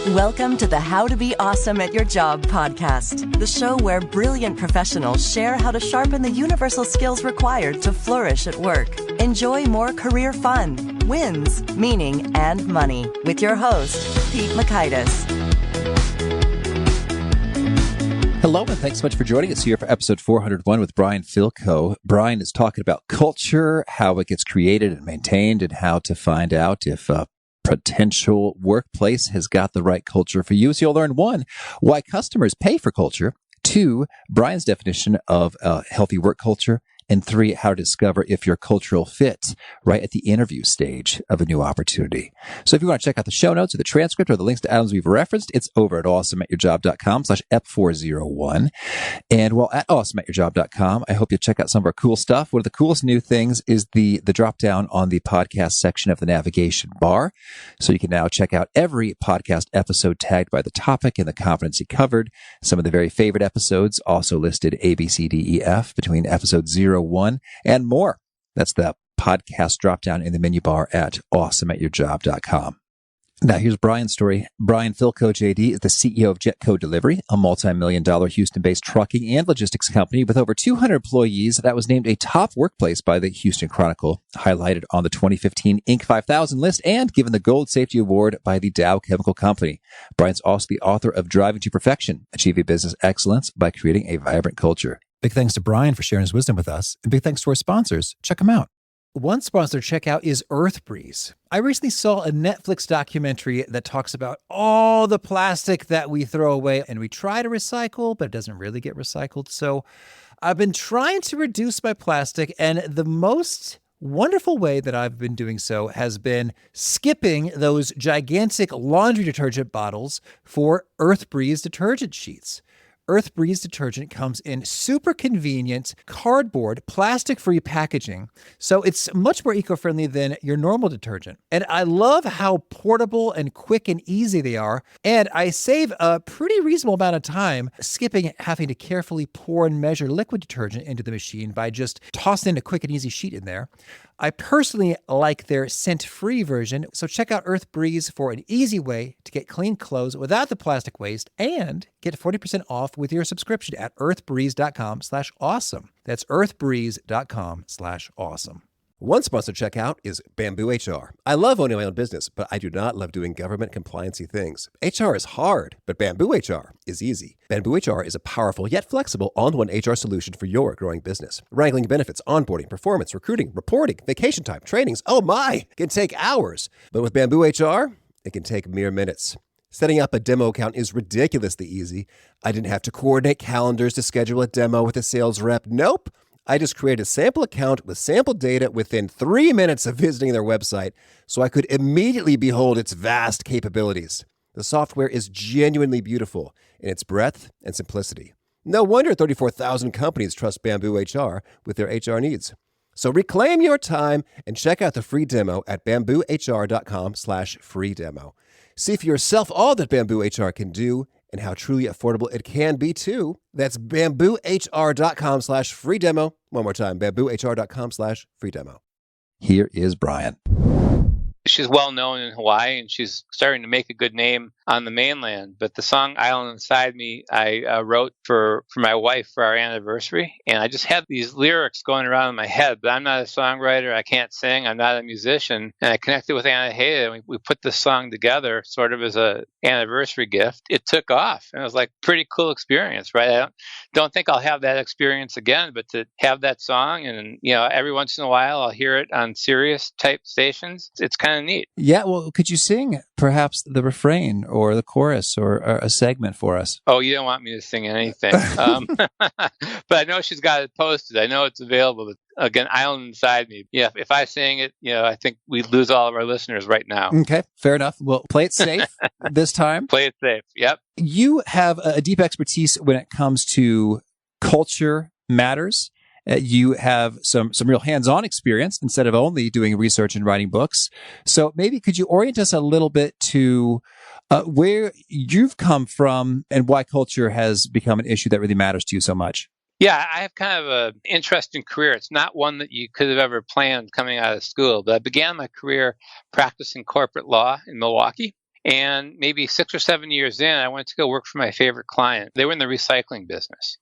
Welcome to the How to Be Awesome at Your Job podcast, the show where brilliant professionals share how to sharpen the universal skills required to flourish at work. Enjoy more career fun, wins, meaning, and money with your host, Pete Makaitis. Hello, and thanks so much for joining us here for episode 401 with Brian Fielkow. Brian is talking about culture, how it gets created and maintained, and how to find out if a potential workplace has got the right culture for you. So you'll learn, one, why customers pay for culture, two, Brian's definition of a healthy work culture, and three, how to discover if your cultural fit right at the interview stage of a new opportunity. So if you want to check out the show notes or the transcript or the links to items we've referenced, it's over at awesomeatyourjob.com/ep401. And while at awesomeatyourjob.com, I hope you check out some of our cool stuff. One of the coolest new things is the drop down on the podcast section of the navigation bar. So you can now check out every podcast episode tagged by the topic and the competency covered. Some of the very favorite episodes also listed A, B, C, D, E, F between episode 0, 1, and more. That's the podcast drop down in the menu bar at awesomeatyourjob.com. Now, here's Brian's story. Brian Fielkow, JD, is the CEO of Jetco Delivery, a multimillion-dollar Houston-based trucking and logistics company with over 200 employees that was named a top workplace by the Houston Chronicle, highlighted on the 2015 Inc. 5000 list, and given the Gold Safety Award by the DOW Chemical Company. Brian's also the author of Driving to Perfection, Achieving Business Excellence by Creating a Vibrant Culture. Big thanks to Brian for sharing his wisdom with us, and big thanks to our sponsors. Check them out. One sponsor to check out is EarthBreeze. I recently saw a Netflix documentary that talks about all the plastic that we throw away and we try to recycle, but it doesn't really get recycled. So I've been trying to reduce my plastic, and the most wonderful way that I've been doing so has been skipping those gigantic laundry detergent bottles for EarthBreeze detergent sheets. EarthBreeze detergent comes in super convenient cardboard, plastic-free packaging, so it's much more eco-friendly than your normal detergent. And I love how portable and quick and easy they are, and I save a pretty reasonable amount of time skipping having to carefully pour and measure liquid detergent into the machine by just tossing a quick and easy sheet in there. I personally like their scent-free version, so check out EarthBreeze for an easy way to get clean clothes without the plastic waste and get 40% off with your subscription at earthbreeze.com/awesome. That's earthbreeze.com/awesome. One sponsor checkout is Bamboo HR. I love owning my own business, but I do not love doing government compliancy things. HR is hard, but Bamboo HR is easy. Bamboo HR is a powerful yet flexible all-in-one HR solution for your growing business. Wrangling benefits, onboarding, performance, recruiting, reporting, vacation time, trainings, oh my, can take hours. But with Bamboo HR, it can take mere minutes. Setting up a demo account is ridiculously easy. I didn't have to coordinate calendars to schedule a demo with a sales rep. Nope. I just created a sample account with sample data within 3 minutes of visiting their website, so I could immediately behold its vast capabilities. The software is genuinely beautiful in its breadth and simplicity. No wonder 34,000 companies trust Bamboo HR with their HR needs. So reclaim your time and check out the free demo at bamboohr.com/free demo. See for yourself all that Bamboo HR can do and how truly affordable it can be too. That's bamboohr.com/free demo. One more time, bamboohr.com/free demo. Here is Brian. She's well known in Hawaii, and she's starting to make a good name on the mainland. But the song "Island Inside Me" I wrote for my wife for our anniversary, and I just had these lyrics going around in my head. But I'm not a songwriter, I can't sing, I'm not a musician. And I connected with Anna Hayden, and we put this song together sort of as a anniversary gift. It took off, and it was like a pretty cool experience, right? I don't think I'll have that experience again, but to have that song, and every once in a while I'll hear it on Sirius type stations. It's kind of neat. Yeah, well, could you sing perhaps the refrain or the chorus or a segment for us? Oh, you don't want me to sing anything. But I know she's got it posted. I know it's available. Again, Island Inside Me. Yeah, if I sang it, I think we'd lose all of our listeners right now. Okay, fair enough. Well, play it safe this time. Play it safe, yep. You have a deep expertise when it comes to culture matters. You have some real hands-on experience instead of only doing research and writing books. So maybe could you orient us a little bit to where you've come from and why culture has become an issue that really matters to you so much? Yeah, I have kind of an interesting career. It's not one that you could have ever planned coming out of school, but I began my career practicing corporate law in Milwaukee. And maybe 6 or 7 years in, I went to go work for my favorite client. They were in the recycling business.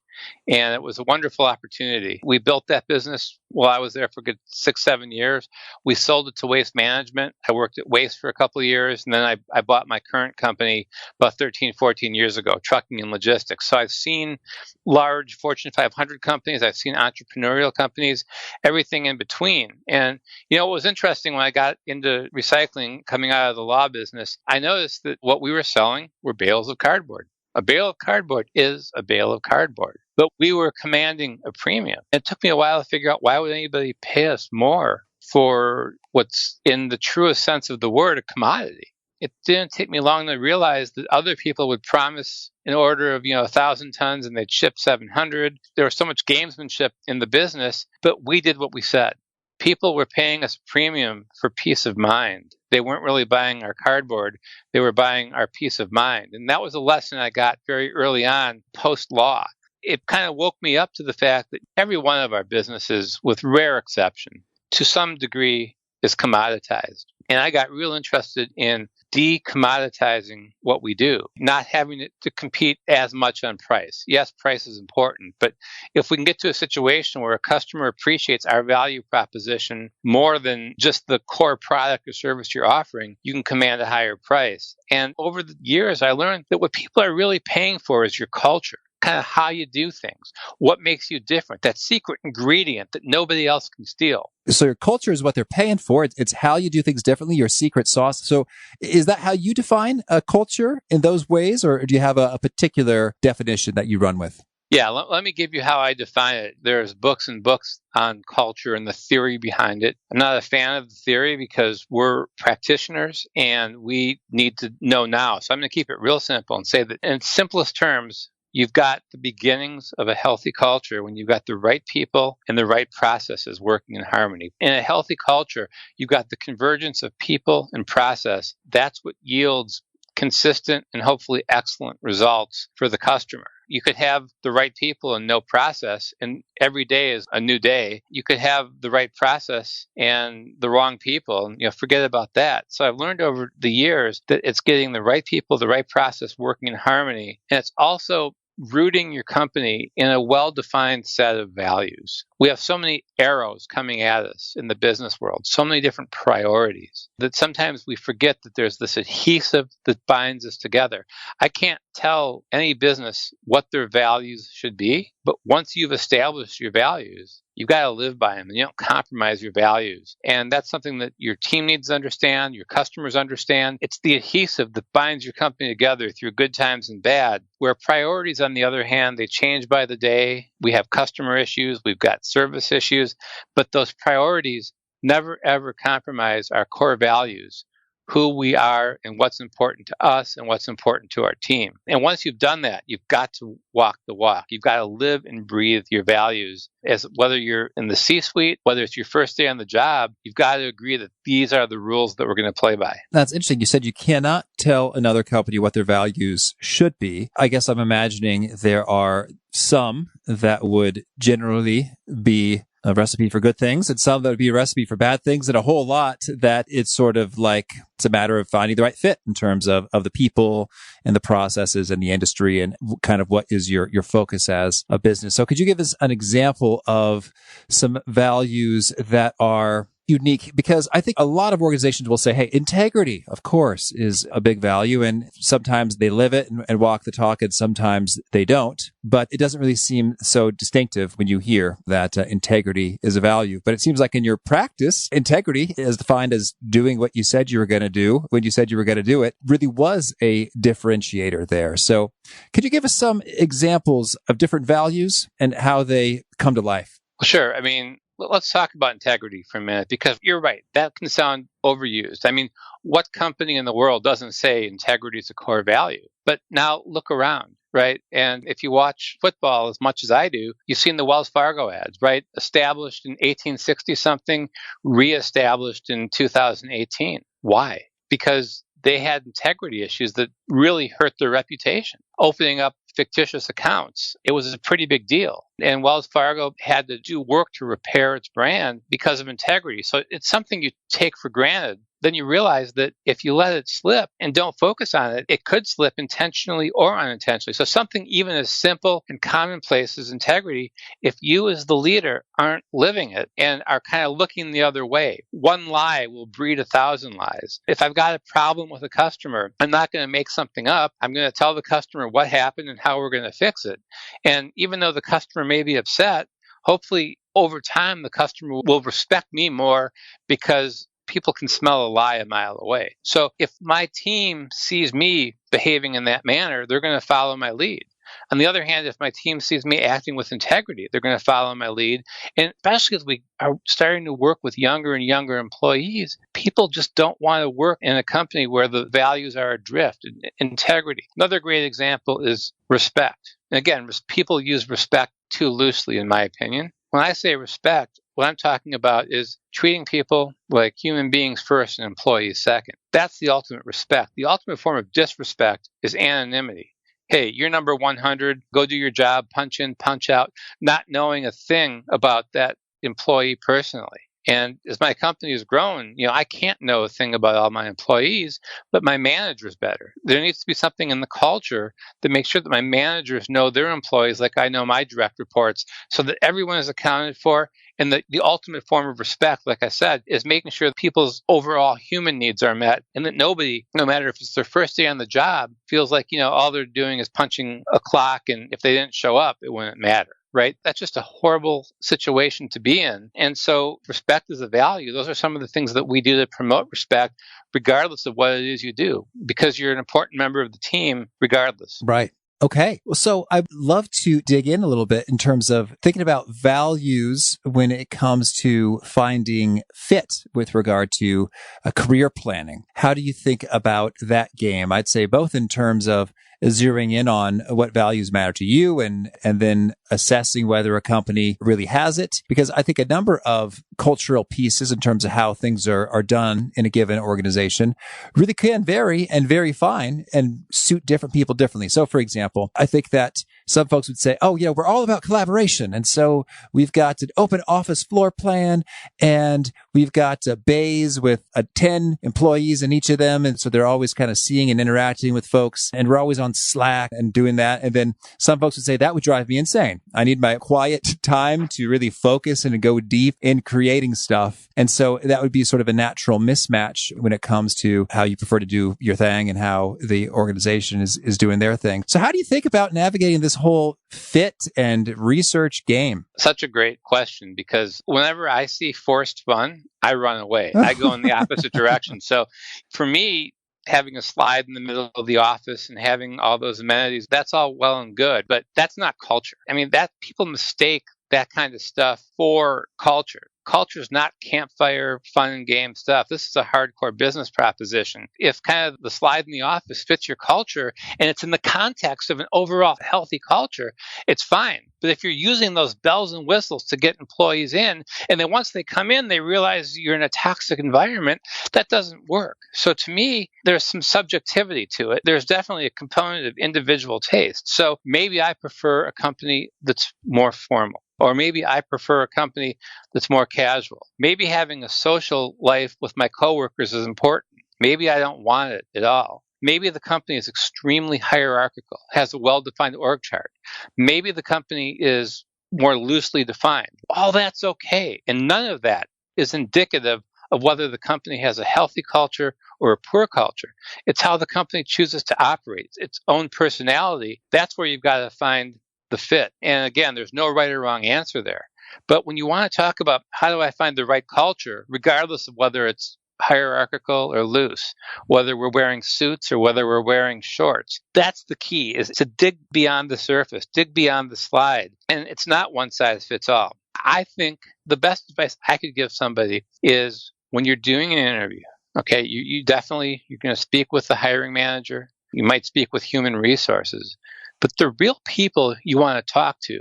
And it was a wonderful opportunity. We built that business while I was there for a good 6, 7 years. We sold it to Waste Management. I worked at Waste for a couple of years. And then I bought my current company about 13, 14 years ago, trucking and logistics. So I've seen large Fortune 500 companies. I've seen entrepreneurial companies, everything in between. And, it was interesting when I got into recycling coming out of the law business, I noticed that what we were selling were bales of cardboard. A bale of cardboard is a bale of cardboard. But we were commanding a premium. It took me a while to figure out why would anybody pay us more for what's in the truest sense of the word, a commodity. It didn't take me long to realize that other people would promise an order of 1,000 tons and they'd ship 700. There was so much gamesmanship in the business, but we did what we said. People were paying us a premium for peace of mind. They weren't really buying our cardboard. They were buying our peace of mind. And that was a lesson I got very early on post-law. It kind of woke me up to the fact that every one of our businesses, with rare exception, to some degree is commoditized. And I got real interested in de-commoditizing what we do, not having it to compete as much on price. Yes, price is important, but if we can get to a situation where a customer appreciates our value proposition more than just the core product or service you're offering, you can command a higher price. And over the years, I learned that what people are really paying for is your culture. Kind of how you do things, what makes you different, that secret ingredient that nobody else can steal. So your culture is what they're paying for. It's how you do things differently, your secret sauce. So is that how you define a culture in those ways, or do you have a particular definition that you run with? Yeah, let me give you how I define it. There's books and books on culture and the theory behind it. I'm not a fan of the theory because we're practitioners and we need to know now. So I'm going to keep it real simple and say that in simplest terms, you've got the beginnings of a healthy culture when you've got the right people and the right processes working in harmony. In a healthy culture, you've got the convergence of people and process. That's what yields consistent and hopefully excellent results for the customer. You could have the right people and no process, and every day is a new day. You could have the right process and the wrong people, and forget about that. So I've learned over the years that it's getting the right people, the right process working in harmony, and it's also rooting your company in a well-defined set of values. We have so many arrows coming at us in the business world, so many different priorities, that sometimes we forget that there's this adhesive that binds us together. I can't tell any business what their values should be, but once you've established your values, you've got to live by them, and you don't compromise your values. And that's something that your team needs to understand, your customers understand. It's the adhesive that binds your company together through good times and bad, where priorities, on the other hand, they change by the day. We have customer issues, we've got service issues, but those priorities never, ever compromise our core values, who we are and what's important to us and what's important to our team. And once you've done that, you've got to walk the walk. You've got to live and breathe your values. As whether you're in the C-suite, whether it's your first day on the job, you've got to agree that these are the rules that we're going to play by. That's interesting. You said you cannot tell another company what their values should be. I guess I'm imagining there are some that would generally be a recipe for good things, and some that would be a recipe for bad things, and a whole lot that it's sort of like it's a matter of finding the right fit in terms of the people and the processes and the industry and kind of what is your focus as a business. So could you give us an example of some values that are unique? Because I think a lot of organizations will say, hey, integrity, of course, is a big value. And sometimes they live it and walk the talk, and sometimes they don't. But it doesn't really seem so distinctive when you hear that integrity is a value. But it seems like in your practice, integrity is defined as doing what you said you were going to do when you said you were going to do it, really was a differentiator there. So could you give us some examples of different values and how they come to life? Well, sure. I mean, let's talk about integrity for a minute, because you're right. That can sound overused. I mean, what company in the world doesn't say integrity is a core value? But now look around, right? And if you watch football as much as I do, you've seen the Wells Fargo ads, right? Established in 1860-something, reestablished in 2018. Why? Because they had integrity issues that really hurt their reputation. Opening up fictitious accounts, it was a pretty big deal. And Wells Fargo had to do work to repair its brand because of integrity. So it's something you take for granted then you realize that if you let it slip and don't focus on it, it could slip intentionally or unintentionally. So something even as simple and commonplace as integrity, if you as the leader aren't living it and are kind of looking the other way, one lie will breed 1,000 lies. If I've got a problem with a customer, I'm not going to make something up. I'm going to tell the customer what happened and how we're going to fix it. And even though the customer may be upset, hopefully over time the customer will respect me more because people can smell a lie a mile away. So if my team sees me behaving in that manner, they're going to follow my lead. On the other hand, if my team sees me acting with integrity, they're going to follow my lead. And especially as we are starting to work with younger and younger employees, people just don't want to work in a company where the values are adrift. Integrity. Another great example is respect. And again, people use respect too loosely, in my opinion. When I say respect, what I'm talking about is treating people like human beings first and employees second. That's the ultimate respect. The ultimate form of disrespect is anonymity. Hey, you're number 100, go do your job, punch in, punch out, not knowing a thing about that employee personally. And as my company has grown, I can't know a thing about all my employees, but my manager's better. There needs to be something in the culture that makes sure that my managers know their employees like I know my direct reports, so that everyone is accounted for. And the ultimate form of respect, like I said, is making sure that people's overall human needs are met, and that nobody, no matter if it's their first day on the job, feels like, all they're doing is punching a clock, and if they didn't show up, it wouldn't matter. Right? That's just a horrible situation to be in. And so respect is a value. Those are some of the things that we do to promote respect, regardless of what it is you do, because you're an important member of the team, regardless. Right. Okay. Well, so I'd love to dig in a little bit in terms of thinking about values when it comes to finding fit with regard to career planning. How do you think about that game? I'd say both in terms of zeroing in on what values matter to you and then assessing whether a company really has it. Because I think a number of cultural pieces in terms of how things are done in a given organization really can vary and vary fine and suit different people differently. So for example, I think that some folks would say, oh, we're all about collaboration. And so we've got an open office floor plan and we've got bays with 10 employees in each of them. And so they're always kind of seeing and interacting with folks. And we're always on Slack and doing that. And then some folks would say that would drive me insane. I need my quiet time to really focus and go deep in creating stuff. And so that would be sort of a natural mismatch when it comes to how you prefer to do your thing and how the organization is doing their thing. So how do you think about navigating this whole fit and research game? Such a great question, because whenever I see forced fun, I run away. I go in the opposite direction. So for me, having a slide in the middle of the office and having all those amenities, that's all well and good, but that's not culture. I mean, that people mistake that kind of stuff for culture. Culture is not campfire, fun and game stuff. This is a hardcore business proposition. If kind of the slide in the office fits your culture and it's in the context of an overall healthy culture, it's fine. But if you're using those bells and whistles to get employees in, and then once they come in, they realize you're in a toxic environment, that doesn't work. So to me, there's some subjectivity to it. There's definitely a component of individual taste. So maybe I prefer a company that's more formal. Or maybe I prefer a company that's more casual. Maybe having a social life with my coworkers is important. Maybe I don't want it at all. Maybe the company is extremely hierarchical, has a well-defined org chart. Maybe the company is more loosely defined. All that's okay. And none of that is indicative of whether the company has a healthy culture or a poor culture. It's how the company chooses to operate. It's its own personality. That's where you've got to find the fit. And again, there's no right or wrong answer there. But when you want to talk about how do I find the right culture, regardless of whether it's hierarchical or loose, whether we're wearing suits or whether we're wearing shorts, that's the key, is to dig beyond the surface, dig beyond the slide. And it's not one size fits all. I think the best advice I could give somebody is when you're doing an interview, okay, you're going to speak with the hiring manager. You might speak with human resources. But the real people you want to talk to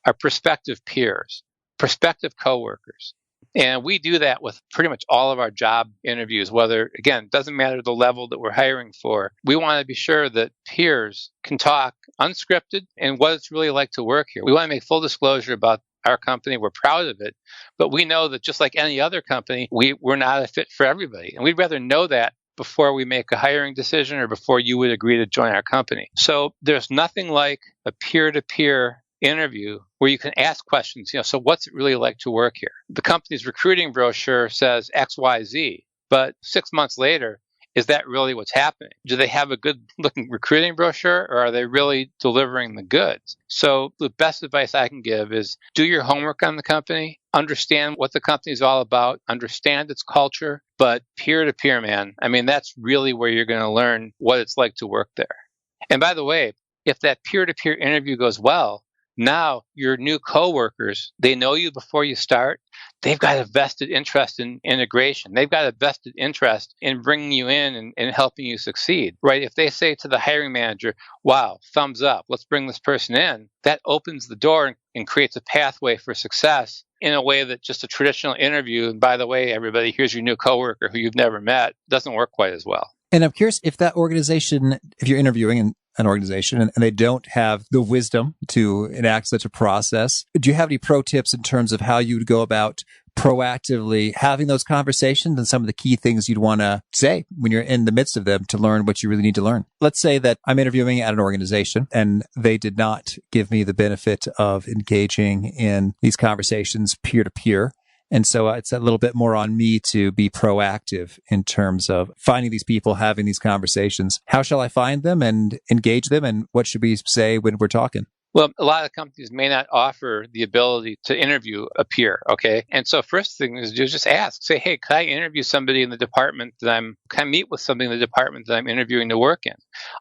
are prospective peers, prospective coworkers. And we do that with pretty much all of our job interviews, whether, again, it doesn't matter the level that we're hiring for. We want to be sure that peers can talk unscripted and what it's really like to work here. We want to make full disclosure about our company. We're proud of it. But we know that just like any other company, we're not a fit for everybody. And we'd rather know that before we make a hiring decision or before you would agree to join our company. So there's nothing like a peer-to-peer interview where you can ask questions. So what's it really like to work here? The company's recruiting brochure says XYZ, but 6 months later, is that really what's happening? Do they have a good looking recruiting brochure, or are they really delivering the goods? So the best advice I can give is do your homework on the company, understand what the company is all about, understand its culture, but peer-to-peer, man, I mean, that's really where you're going to learn what it's like to work there. And by the way, if that peer-to-peer interview goes well, now your new coworkers, they know you before you start. They've got a vested interest in integration. They've got a vested interest in bringing you in and helping you succeed, right? If they say to the hiring manager, wow, thumbs up, let's bring this person in, that opens the door and creates a pathway for success in a way that just a traditional interview, and by the way, everybody, here's your new coworker who you've never met, doesn't work quite as well. And I'm curious if that organization, if you're interviewing an organization and they don't have the wisdom to enact such a process, do you have any pro tips in terms of how you would go about proactively having those conversations and some of the key things you'd want to say when you're in the midst of them to learn what you really need to learn? Let's say that I'm interviewing at an organization and they did not give me the benefit of engaging in these conversations peer to peer. And so it's a little bit more on me to be proactive in terms of finding these people, having these conversations. How shall I find them and engage them? And what should we say when we're talking? Well, a lot of companies may not offer the ability to interview a peer, okay? And so first thing is just ask. Say, hey, can I interview somebody in the department can I meet with somebody in the department that I'm interviewing to work in?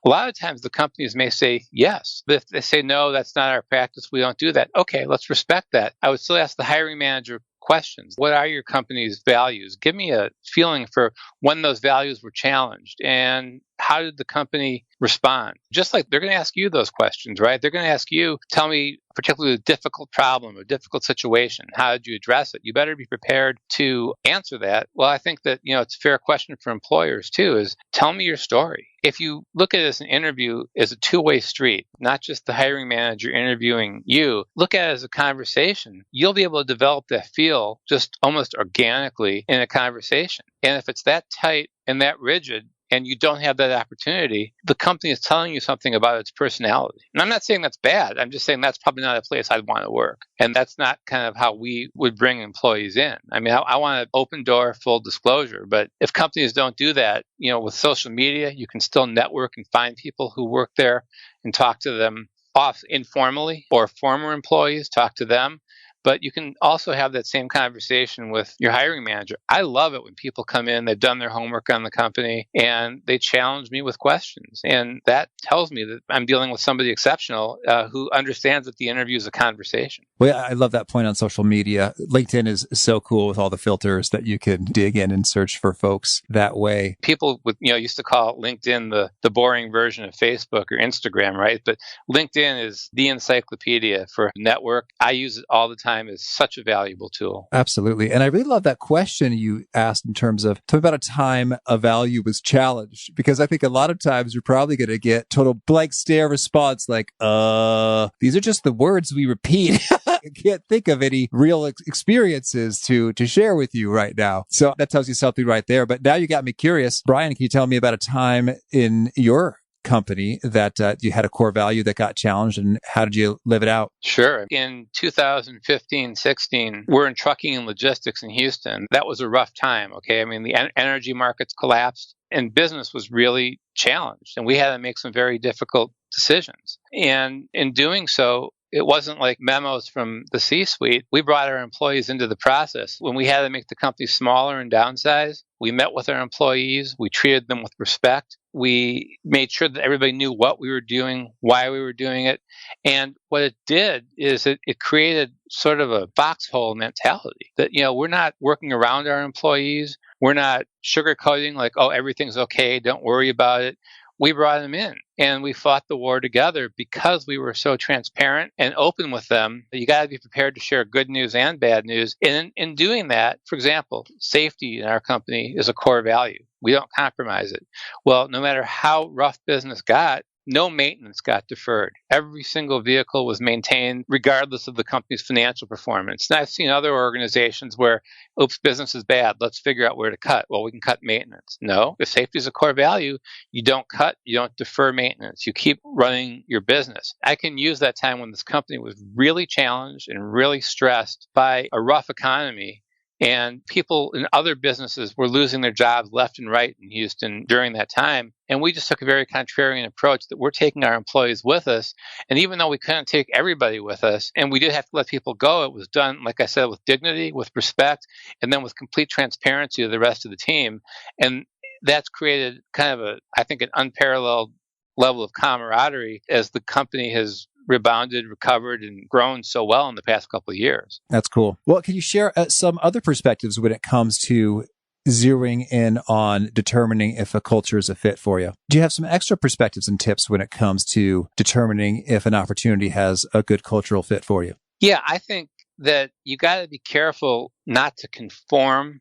A lot of times the companies may say yes. But if they say, no, that's not our practice, we don't do that. Okay, let's respect that. I would still ask the hiring manager questions. What are your company's values? Give me a feeling for when those values were challenged and how did the company respond? Just like they're going to ask you those questions, right? They're going to ask you, tell me particularly a difficult problem or difficult situation. How did you address it? You better be prepared to answer that. Well, I think that, it's a fair question for employers too, is tell me your story. If you look at it as an interview as a two-way street, not just the hiring manager interviewing you, look at it as a conversation. You'll be able to develop that feel just almost organically in a conversation. And if it's that tight and that rigid, and you don't have that opportunity, the company is telling you something about its personality. And I'm not saying that's bad. I'm just saying that's probably not a place I'd want to work. And that's not kind of how we would bring employees in. I mean, I want an open door, full disclosure. But if companies don't do that, with social media, you can still network and find people who work there and talk to them off informally, or former employees, talk to them. But you can also have that same conversation with your hiring manager. I love it when people come in, they've done their homework on the company, and they challenge me with questions. And that tells me that I'm dealing with somebody exceptional who understands that the interview is a conversation. Well, I love that point on social media. LinkedIn is so cool with all the filters that you can dig in and search for folks that way. People used to call LinkedIn the boring version of Facebook or Instagram, right? But LinkedIn is the encyclopedia for a network. I use it all the time. Is such a valuable tool. Absolutely. And I really love that question you asked in terms of, tell me about a time a value was challenged, because I think a lot of times you're probably going to get total blank stare response like, these are just the words we repeat. I can't think of any real experiences to share with you right now. So that tells you something right there. But now you got me curious. Brian, can you tell me about a time in your company that you had a core value that got challenged, and how did you live it out? Sure. In 2015-16, we're in trucking and logistics in Houston. That was a rough time, okay? I mean, the energy markets collapsed and business was really challenged, and we had to make some very difficult decisions. And in doing so, it wasn't like memos from the C-suite. We brought our employees into the process. When we had to make the company smaller and downsize, we met with our employees. We treated them with respect. We made sure that everybody knew what we were doing, why we were doing it. And what it did is it created sort of a foxhole mentality that, we're not working around our employees. We're not sugarcoating like, oh, everything's okay, don't worry about it. We brought them in and we fought the war together because we were so transparent and open with them. You got to be prepared to share good news and bad news. And in doing that, for example, safety in our company is a core value. We don't compromise it. Well, no matter how rough business got, no maintenance got deferred. Every single vehicle was maintained regardless of the company's financial performance. And I've seen other organizations where, oops, business is bad. Let's figure out where to cut. Well, we can cut maintenance. No, if safety is a core value, you don't cut, you don't defer maintenance. You keep running your business. I can use that time when this company was really challenged and really stressed by a rough economy. And people in other businesses were losing their jobs left and right in Houston during that time. And we just took a very contrarian approach that we're taking our employees with us. And even though we couldn't take everybody with us, and we did have to let people go, it was done, like I said, with dignity, with respect, and then with complete transparency to the rest of the team. And that's created kind of I think, an unparalleled level of camaraderie as the company has rebounded, recovered, and grown so well in the past couple of years. That's cool. Well, can you share some other perspectives when it comes to zeroing in on determining if a culture is a fit for you? Do you have some extra perspectives and tips when it comes to determining if an opportunity has a good cultural fit for you? Yeah, I think that you got to be careful not to conform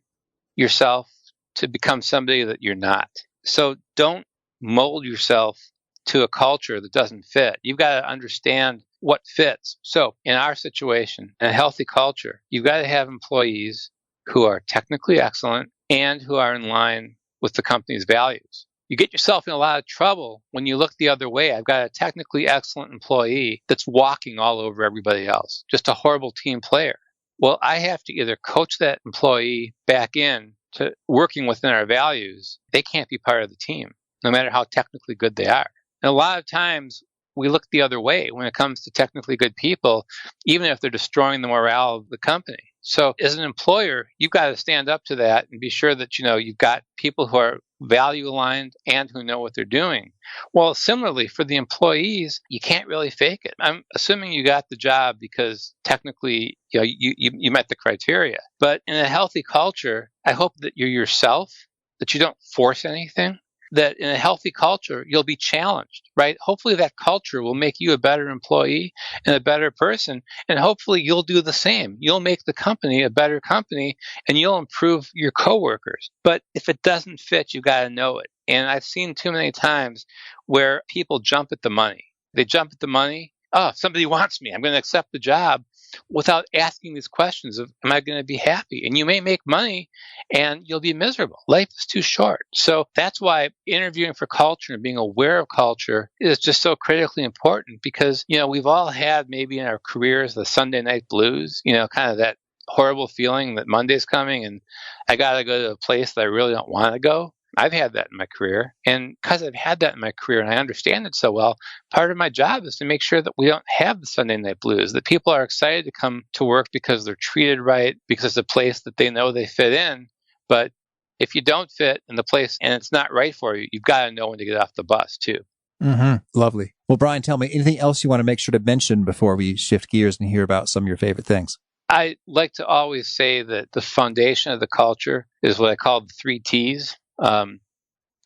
yourself to become somebody that you're not. So don't mold yourself to a culture that doesn't fit. You've got to understand what fits. So in our situation, in a healthy culture, you've got to have employees who are technically excellent and who are in line with the company's values. You get yourself in a lot of trouble when you look the other way. I've got a technically excellent employee that's walking all over everybody else, just a horrible team player. Well, I have to either coach that employee back in to working within our values. They can't be part of the team, no matter how technically good they are. And a lot of times we look the other way when it comes to technically good people, even if they're destroying the morale of the company. So as an employer, you've got to stand up to that and be sure that, you've got people who are value aligned and who know what they're doing. Well, similarly for the employees, you can't really fake it. I'm assuming you got the job because technically, you met the criteria. But in a healthy culture, I hope that you're yourself, that you don't force anything. That in a healthy culture, you'll be challenged, right? Hopefully that culture will make you a better employee and a better person. And hopefully you'll do the same. You'll make the company a better company and you'll improve your coworkers. But if it doesn't fit, you got to know it. And I've seen too many times where people jump at the money. They jump at the money. Oh, if somebody wants me, I'm going to accept the job, without asking these questions of, am I going to be happy? And you may make money and you'll be miserable. Life is too short. So that's why interviewing for culture and being aware of culture is just so critically important because, we've all had maybe in our careers the Sunday night blues, kind of that horrible feeling that Monday's coming and I got to go to a place that I really don't want to go. I've had that in my career. And because I've had that in my career and I understand it so well, part of my job is to make sure that we don't have the Sunday night blues, that people are excited to come to work because they're treated right, because it's a place that they know they fit in. But if you don't fit in the place and it's not right for you, you've got to know when to get off the bus too. Mm-hmm. Lovely. Well, Brian, tell me, anything else you want to make sure to mention before we shift gears and hear about some of your favorite things? I like to always say that the foundation of the culture is what I call the 3 T's.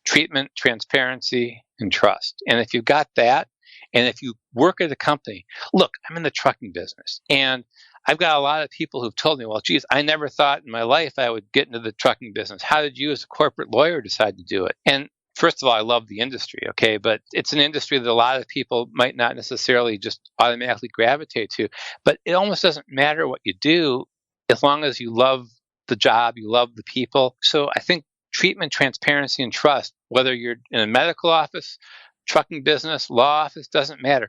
Treatment, transparency, and trust. And if you've got that, and if you work at a company, look, I'm in the trucking business, and I've got a lot of people who've told me, well, geez, I never thought in my life I would get into the trucking business. How did you as a corporate lawyer decide to do it? And first of all, I love the industry, okay? But it's an industry that a lot of people might not necessarily just automatically gravitate to. But it almost doesn't matter what you do as long as you love the job, you love the people. So I think treatment, transparency, and trust, whether you're in a medical office, trucking business, law office, doesn't matter.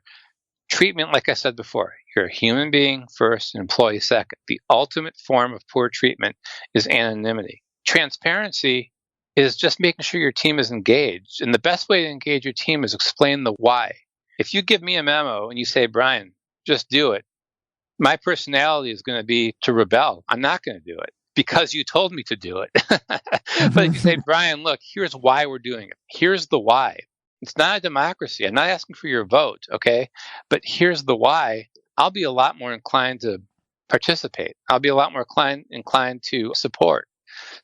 Treatment, like I said before, you're a human being first and employee second. The ultimate form of poor treatment is anonymity. Transparency is just making sure your team is engaged. And the best way to engage your team is explain the why. If you give me a memo and you say, Brian, just do it, my personality is going to be to rebel. I'm not going to do it because you told me to do it. But if you say, Brian, look, here's why we're doing it. Here's the why. It's not a democracy. I'm not asking for your vote, okay? But here's the why. I'll be a lot more inclined to participate. I'll be a lot more inclined to support.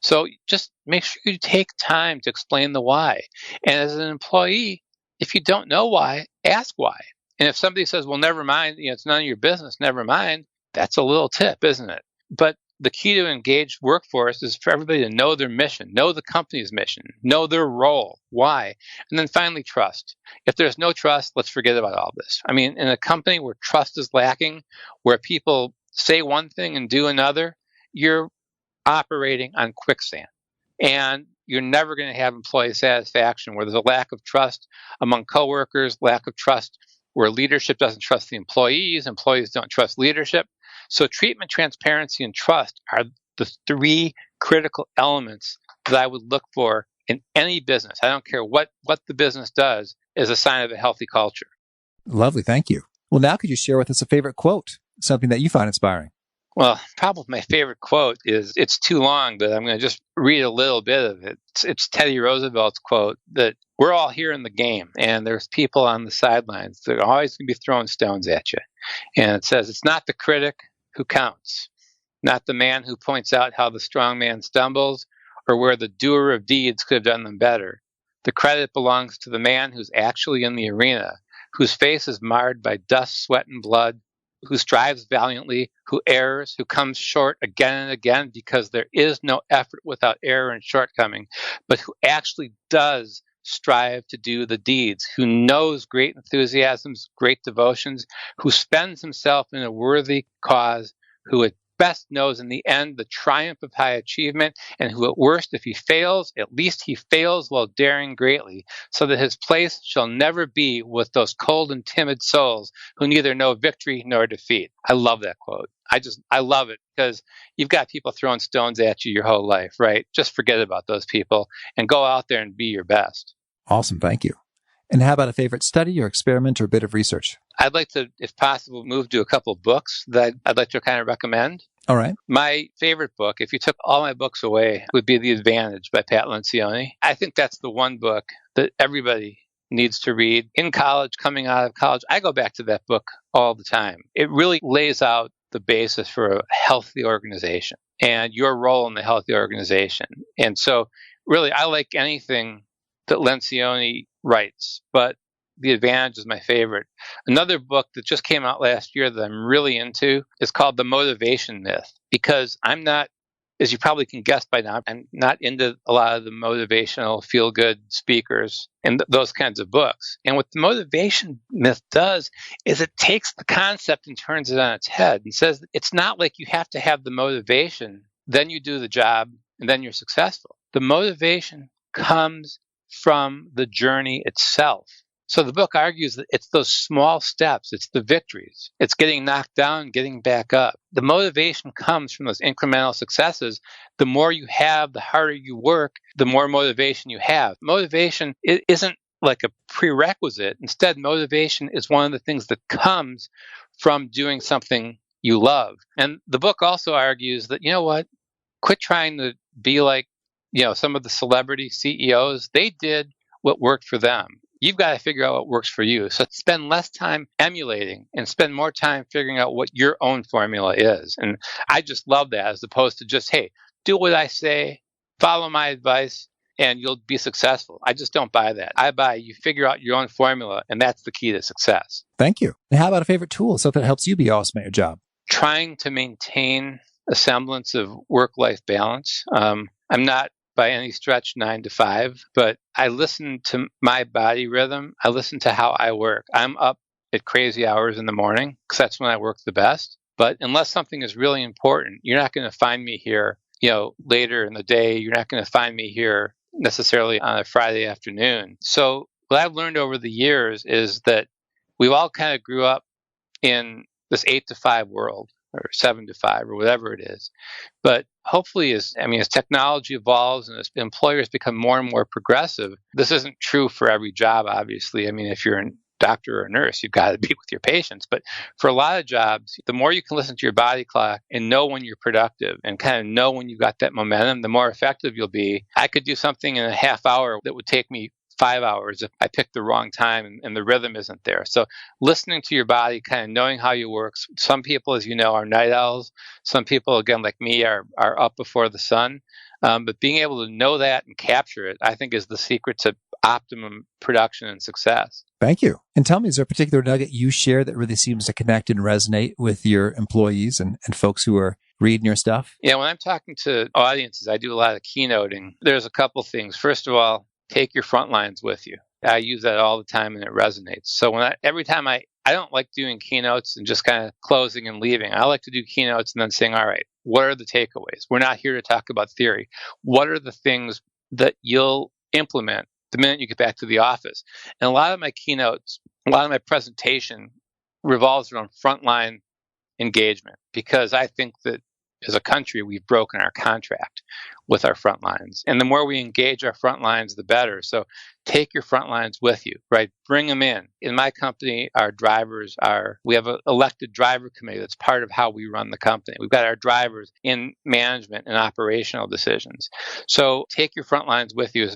So just make sure you take time to explain the why. And as an employee, if you don't know why, ask why. And if somebody says, well, never mind, it's none of your business, never mind, that's a little tip, isn't it? But the key to an engaged workforce is for everybody to know their mission, know the company's mission, know their role, why, and then finally trust. If there's no trust, let's forget about all this. I mean, in a company where trust is lacking, where people say one thing and do another, you're operating on quicksand. And you're never going to have employee satisfaction where there's a lack of trust among coworkers, lack of trust where leadership doesn't trust the employees don't trust leadership. So treatment, transparency, and trust are the three critical elements that I would look for in any business. I don't care what the business does as a sign of a healthy culture. Lovely. Thank you. Well, now could you share with us a favorite quote, something that you find inspiring? Well, probably my favorite quote is, it's too long, but I'm going to just read a little bit of it. It's Teddy Roosevelt's quote that we're all here in the game, and there's people on the sidelines that are always going to be throwing stones at you. And it says, it's not the critic who counts, not the man who points out how the strong man stumbles or where the doer of deeds could have done them better. The credit belongs to the man who's actually in the arena, whose face is marred by dust, sweat, and blood, who strives valiantly, who errs, who comes short again and again, because there is no effort without error and shortcoming, but who actually does strive to do the deeds, who knows great enthusiasms, great devotions, who spends himself in a worthy cause, who at best knows in the end the triumph of high achievement, and who at worst, if he fails, at least he fails while daring greatly, so that his place shall never be with those cold and timid souls who neither know victory nor defeat. I love that quote. I love it because you've got people throwing stones at you your whole life, right? Just forget about those people and go out there and be your best. Awesome. Thank you. And how about a favorite study or experiment or bit of research? I'd like to, if possible, move to a couple of books that I'd like to kind of recommend. All right. My favorite book, if you took all my books away, would be The Advantage by Pat Lencioni. I think that's the one book that everybody needs to read in college, coming out of college. I go back to that book all the time. It really lays out the basis for a healthy organization and your role in the healthy organization. And so really, I like anything that Lencioni writes, but The Advantage is my favorite. Another book that just came out last year that I'm really into is called The Motivation Myth, because I'm not, as you probably can guess by now, I'm not into a lot of the motivational feel-good speakers and those kinds of books. And what the motivation myth does is it takes the concept and turns it on its head and says it's not like you have to have the motivation, then you do the job, and then you're successful. The motivation comes from the journey itself. So the book argues that it's those small steps, it's the victories, it's getting knocked down, getting back up. The motivation comes from those incremental successes. The more you have, the harder you work, the more motivation you have. Motivation isn't like a prerequisite. Instead, motivation is one of the things that comes from doing something you love. And the book also argues that, you know what, quit trying to be like, some of the celebrity CEOs. They did what worked for them. You've got to figure out what works for you. So spend less time emulating and spend more time figuring out what your own formula is. And I just love that, as opposed to just, hey, do what I say, follow my advice, and you'll be successful. I just don't buy that. I buy you figure out your own formula, and that's the key to success. Thank you. And how about a favorite tool, something that helps you be awesome at your job? Trying to maintain a semblance of work-life balance. I'm not by any stretch 9 to 5, but I listen to my body rhythm. I listen to how I work. I'm up at crazy hours in the morning because that's when I work the best. But unless something is really important, you're not going to find me here, later in the day. You're not going to find me here necessarily on a Friday afternoon. So what I've learned over the years is that we all kind of grew up in this 8 to 5 world, or 7 to 5, or whatever it is. But hopefully, as technology evolves and as employers become more and more progressive, this isn't true for every job, obviously. If you're a doctor or a nurse, you've got to be with your patients. But for a lot of jobs, the more you can listen to your body clock and know when you're productive and kind of know when you've got that momentum, the more effective you'll be. I could do something in a half hour that would take me 5 hours if I picked the wrong time and the rhythm isn't there. So listening to your body, kind of knowing how you work. Some people, as you know, are night owls. Some people, again, like me, are up before the sun. But being able to know that and capture it, I think, is the secret to optimum production and success. Thank you. And tell me, is there a particular nugget you share that really seems to connect and resonate with your employees and folks who are reading your stuff? Yeah, when I'm talking to audiences, I do a lot of keynoting. There's a couple things. First of all, take your front lines with you. I use that all the time and it resonates. So every time I don't like doing keynotes and just kind of closing and leaving. I like to do keynotes and then saying, all right, what are the takeaways? We're not here to talk about theory. What are the things that you'll implement the minute you get back to the office? And a lot of my keynotes, a lot of my presentation revolves around frontline engagement, because I think that as a country, we've broken our contract with our front lines. And the more we engage our front lines, the better. So take your front lines with you, right? Bring them in. In my company, our drivers we have an elected driver committee that's part of how we run the company. We've got our drivers in management and operational decisions. So take your front lines with you.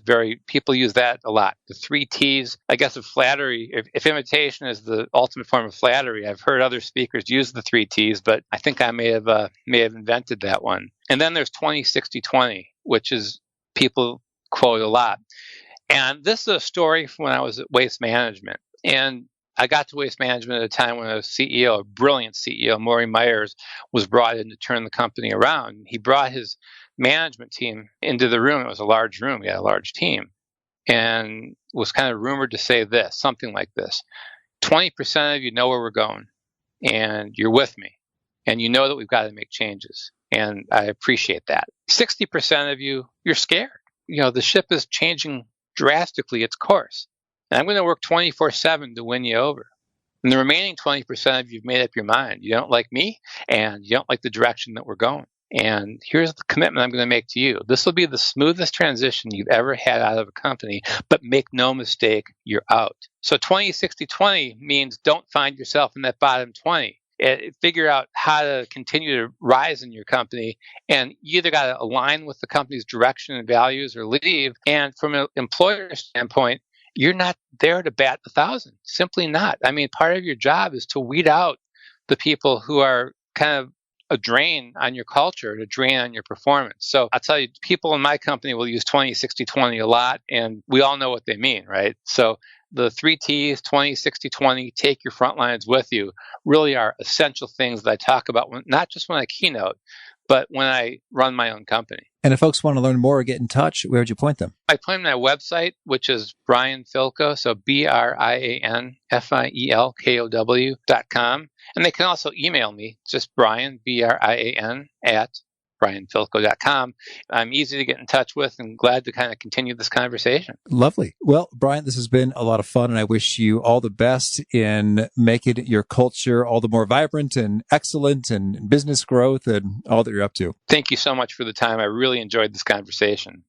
People use that a lot. The 3 T's, I guess, of flattery. If imitation is the ultimate form of flattery, I've heard other speakers use the 3 T's, but I think I may have invented that one. And then there's 20-60-20, which is people quote a lot. And this is a story from when I was at Waste Management. And I got to Waste Management at a time when a brilliant CEO, Maury Myers, was brought in to turn the company around. He brought his management team into the room. It was a large room. He had a large team. And was kind of rumored to say something like this: 20% of you know where we're going, and you're with me. And you know that we've got to make changes. And I appreciate that. 60% of you, you're scared. The ship is changing drastically its course. And I'm going to work 24/7 to win you over. And the remaining 20% of you've made up your mind. You don't like me, and you don't like the direction that we're going. And here's the commitment I'm going to make to you. This will be the smoothest transition you've ever had out of a company, but make no mistake, you're out. So 20-60-20 means don't find yourself in that bottom 20. Figure out how to continue to rise in your company, and you either got to align with the company's direction and values or leave. And from an employer standpoint, you're not there to bat 1,000. Simply not. I mean, part of your job is to weed out the people who are kind of a drain on your culture, a drain on your performance. So I'll tell you, people in my company will use 20-60-20 a lot, and we all know what they mean, right? So the 3 T's, 20-60-20, take your front lines with you, really are essential things that I talk about, not just when I keynote, but when I run my own company. And if folks want to learn more or get in touch, where would you point them? I point them to my website, which is Brian Fielkow, so BrianFielkow.com. And they can also email me, just Brian, BRIAN, at BrianFielkow.com. I'm easy to get in touch with and glad to kind of continue this conversation. Lovely. Well, Brian, this has been a lot of fun, and I wish you all the best in making your culture all the more vibrant and excellent and business growth and all that you're up to. Thank you so much for the time. I really enjoyed this conversation.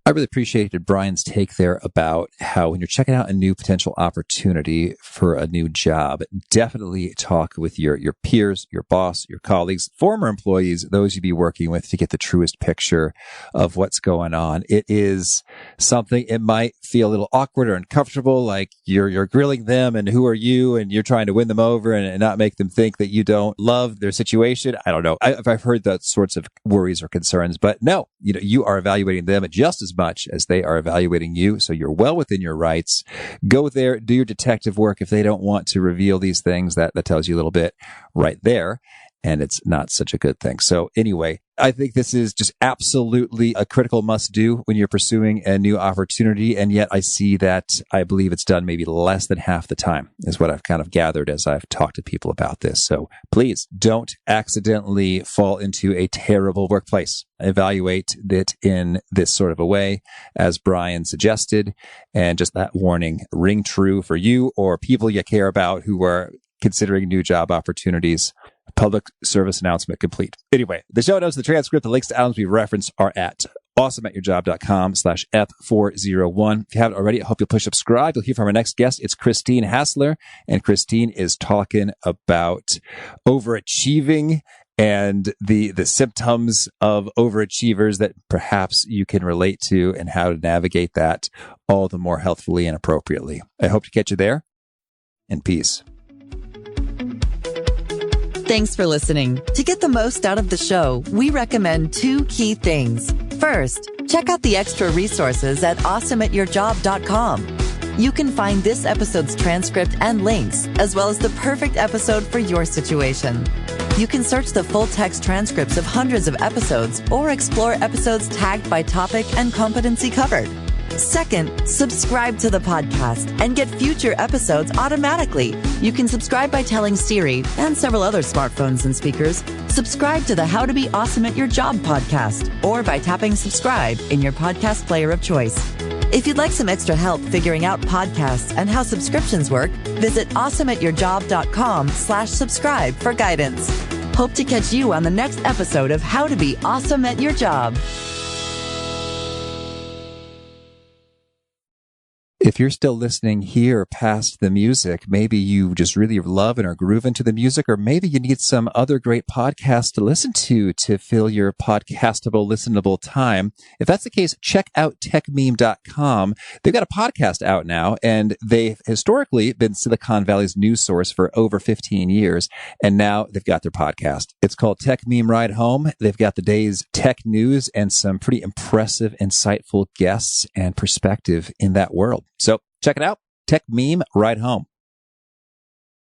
I really appreciated Brian's take there about how when you're checking out a new potential opportunity for a new job, definitely talk with your peers, your boss, your colleagues, former employees, those you'd be working with to get the truest picture of what's going on. It is something, it might feel a little awkward or uncomfortable, like you're grilling them and who are you, and you're trying to win them over and not make them think that you don't love their situation. I don't know. I've heard those sorts of worries or concerns, but no, you are evaluating them just as much as they are evaluating you. So you're well within your rights. Go there, do your detective work. If they don't want to reveal these things, that tells you a little bit right there. And it's not such a good thing. So anyway, I think this is just absolutely a critical must do when you're pursuing a new opportunity. And yet I see that I believe it's done maybe less than half the time is what I've kind of gathered as I've talked to people about this. So please don't accidentally fall into a terrible workplace. Evaluate it in this sort of a way, as Brian suggested. And just that warning, ring true for you or people you care about who are considering new job opportunities. Public service announcement complete. Anyway, the show notes, the transcript, the links to items we referenced are at awesomeatyourjob.com/F401. If you haven't already, I hope you'll push subscribe. You'll hear from our next guest. It's Christine Hassler, and Christine is talking about overachieving and the symptoms of overachievers that perhaps you can relate to and how to navigate that all the more healthfully and appropriately. I hope to catch you there, and peace. Thanks for listening. To get the most out of the show, we recommend 2 key things. First, check out the extra resources at awesomeatyourjob.com. You can find this episode's transcript and links, as well as the perfect episode for your situation. You can search the full text transcripts of hundreds of episodes or explore episodes tagged by topic and competency covered. Second, subscribe to the podcast and get future episodes automatically. You can subscribe by telling Siri and several other smartphones and speakers, subscribe to the How to Be Awesome at Your Job podcast, or by tapping subscribe in your podcast player of choice. If you'd like some extra help figuring out podcasts and how subscriptions work, visit awesomeatyourjob.com/subscribe for guidance. Hope to catch you on the next episode of How to Be Awesome at Your Job. If you're still listening here past the music, maybe you just really love and are grooving to the music, or maybe you need some other great podcasts to listen to fill your podcastable, listenable time. If that's the case, check out techmeme.com. They've got a podcast out now, and they've historically been Silicon Valley's news source for over 15 years, and now they've got their podcast. It's called Tech Meme Ride Home. They've got the day's tech news and some pretty impressive, insightful guests and perspective in that world. So check it out. Tech Meme Ride Home.